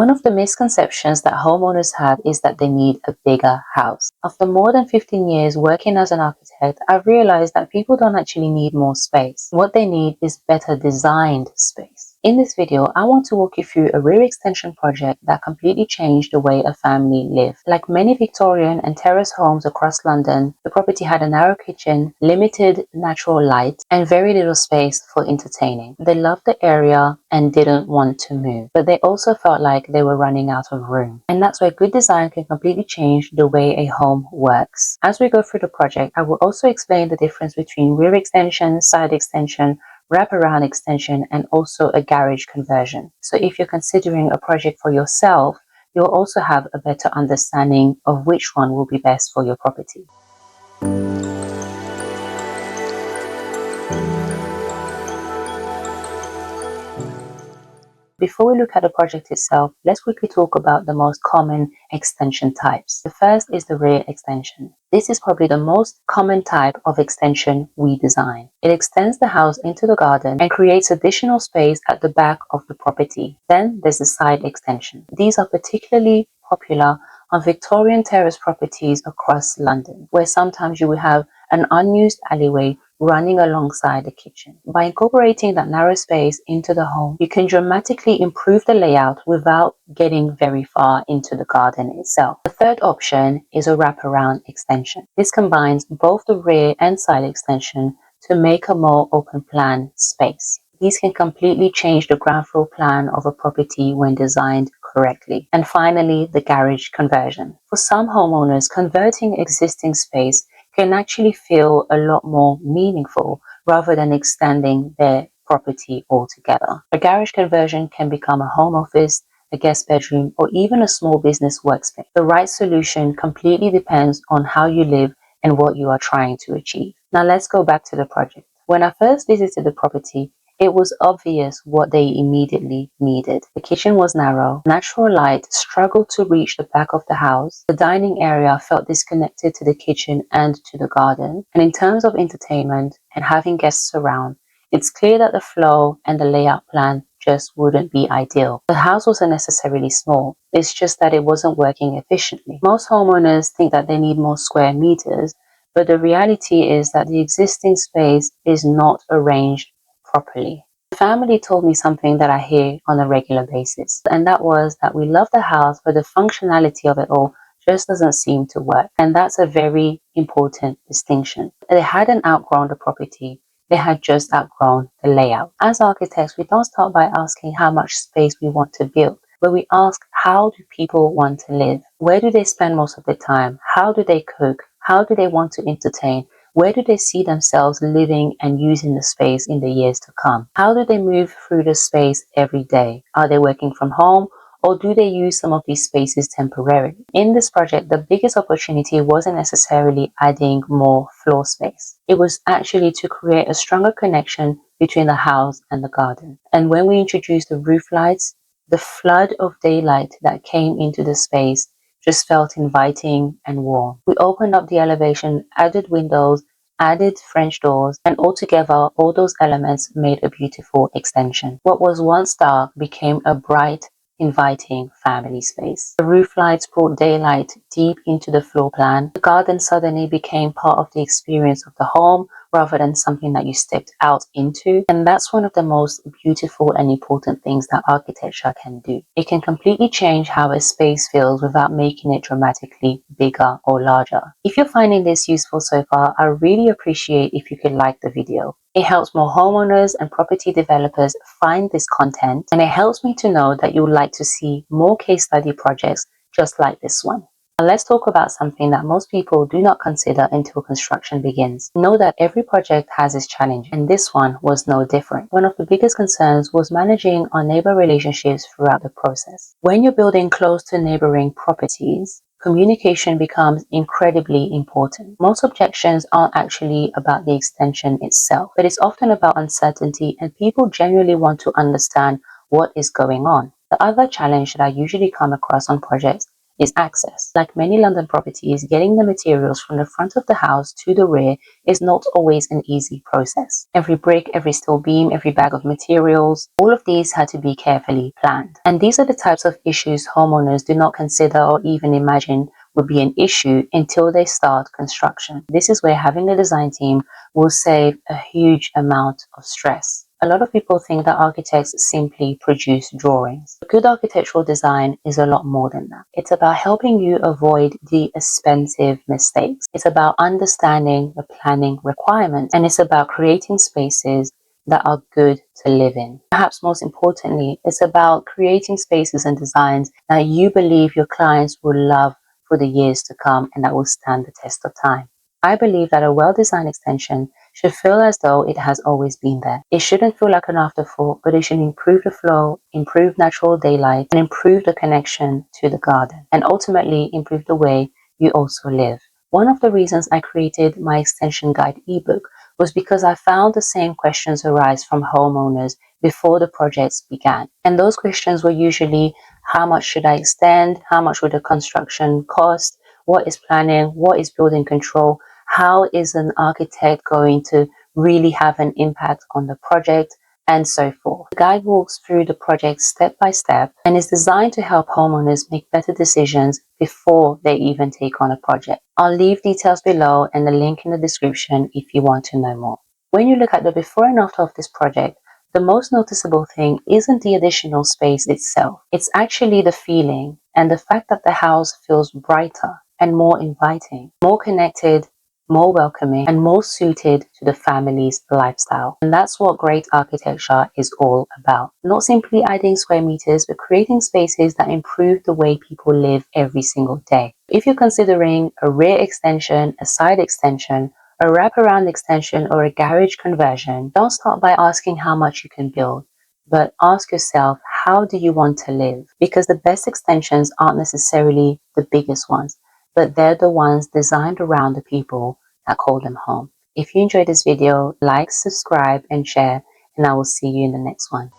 One of the misconceptions that homeowners have is that they need a bigger house. After more than 15 years working as an architect, I've realized that people don't actually need more space. What they need is better designed space. In this video, I want to walk you through a rear extension project that completely changed the way a family lived. Like many Victorian and terrace homes across London, the property had a narrow kitchen, limited natural light, and very little space for entertaining. They loved the area and didn't want to move, but they also felt like they were running out of room. And that's where good design can completely change the way a home works. As we go through the project, I will also explain the difference between rear extension, side extension, wraparound extension, and also a garage conversion. So if you're considering a project for yourself, you'll also have a better understanding of which one will be best for your property. Before we look at the project itself, let's quickly talk about the most common extension types. The first is the rear extension. This is probably the most common type of extension we design. It extends the house into the garden and creates additional space at the back of the property. Then there's the side extension. These are particularly popular on Victorian terrace properties across London, where sometimes you will have an unused alleyway running alongside the kitchen. By incorporating that narrow space into the home, you can dramatically improve the layout without getting very far into the garden itself. The third option is a wraparound extension. This combines both the rear and side extension to make a more open plan space. These can completely change the ground floor plan of a property when designed correctly. And finally, the garage conversion. For some homeowners, converting existing space can actually feel a lot more meaningful rather than extending their property altogether. A garage conversion can become a home office, a guest bedroom, or even a small business workspace. The right solution completely depends on how you live and what you are trying to achieve. Now let's go back to the project. When I first visited the property, it was obvious what they immediately needed. The kitchen was narrow, natural light struggled to reach the back of the house, the dining area felt disconnected to the kitchen and to the garden, and in terms of entertainment and having guests around, it's clear that the flow and the layout plan just wouldn't be ideal. The house wasn't necessarily small, it's just that it wasn't working efficiently. Most homeowners think that they need more square meters, but the reality is that the existing space is not arranged properly. The family told me something that I hear on a regular basis, and that was that we love the house, but the functionality of it all just doesn't seem to work. And that's a very important distinction. They hadn't outgrown the property, they had just outgrown the layout. As architects, we don't start by asking how much space we want to build, but we ask, how do people want to live? Where do they spend most of their time? How do they cook? How do they want to entertain? Where do they see themselves living and using the space in the years to come? How do they move through the space every day? Are they working from home, or do they use some of these spaces temporarily? In this project, the biggest opportunity wasn't necessarily adding more floor space. It was actually to create a stronger connection between the house and the garden. And when we introduced the roof lights, the flood of daylight that came into the space just felt inviting and warm. We opened up the elevation, added windows, added French doors, and altogether all those elements made a beautiful extension. What was once dark became a bright, inviting family space. The roof lights brought daylight deep into the floor plan. The garden suddenly became part of the experience of the home rather than something that you stepped out into. And that's one of the most beautiful and important things that architecture can do. It can completely change how a space feels without making it dramatically bigger or larger. If you're finding this useful so far, I really appreciate if you could like the video. It helps more homeowners and property developers find this content, and it helps me to know that you would like to see more case study projects just like this one. Now let's talk about something that most people do not consider until construction begins. Know that every project has its challenge, and this one was no different. One of the biggest concerns was managing our neighbor relationships throughout the process. When you're building close to neighboring properties, communication becomes incredibly important. Most objections aren't actually about the extension itself, but it's often about uncertainty, and people genuinely want to understand what is going on. The other challenge that I usually come across on projects is access. Like many London properties, getting the materials from the front of the house to the rear is not always an easy process. Every brick, every steel beam, every bag of materials, all of these had to be carefully planned. And these are the types of issues homeowners do not consider or even imagine would be an issue until they start construction. This is where having a design team will save a huge amount of stress. A lot of people think that architects simply produce drawings. Good architectural design is a lot more than that. It's about helping you avoid the expensive mistakes. It's about understanding the planning requirements, and it's about creating spaces that are good to live in. Perhaps most importantly, it's about creating spaces and designs that you believe your clients will love for the years to come and that will stand the test of time. I believe that a well-designed extension should feel as though it has always been there. It shouldn't feel like an afterthought, but it should improve the flow, improve natural daylight, and improve the connection to the garden, and ultimately improve the way you also live. One of the reasons I created my extension guide ebook was because I found the same questions arise from homeowners before the projects began. And those questions were usually, how much should I extend? How much would the construction cost? What is planning? What is building control? How is an architect going to really have an impact on the project, and so forth. The guide walks through the project step by step and is designed to help homeowners make better decisions before they even take on a project. I'll leave details below and the link in the description if you want to know more. When you look at the before and after of this project, the most noticeable thing isn't the additional space itself. It's actually the feeling and the fact that the house feels brighter and more inviting, more connected, more welcoming, and more suited to the family's lifestyle. And that's what great architecture is all about. Not simply adding square meters, but creating spaces that improve the way people live every single day. If you're considering a rear extension, a side extension, a wraparound extension, or a garage conversion, don't start by asking how much you can build, but ask yourself, how do you want to live? Because the best extensions aren't necessarily the biggest ones, but they're the ones designed around the people that call them home. If you enjoyed this video, like, subscribe, and share, and I will see you in the next one.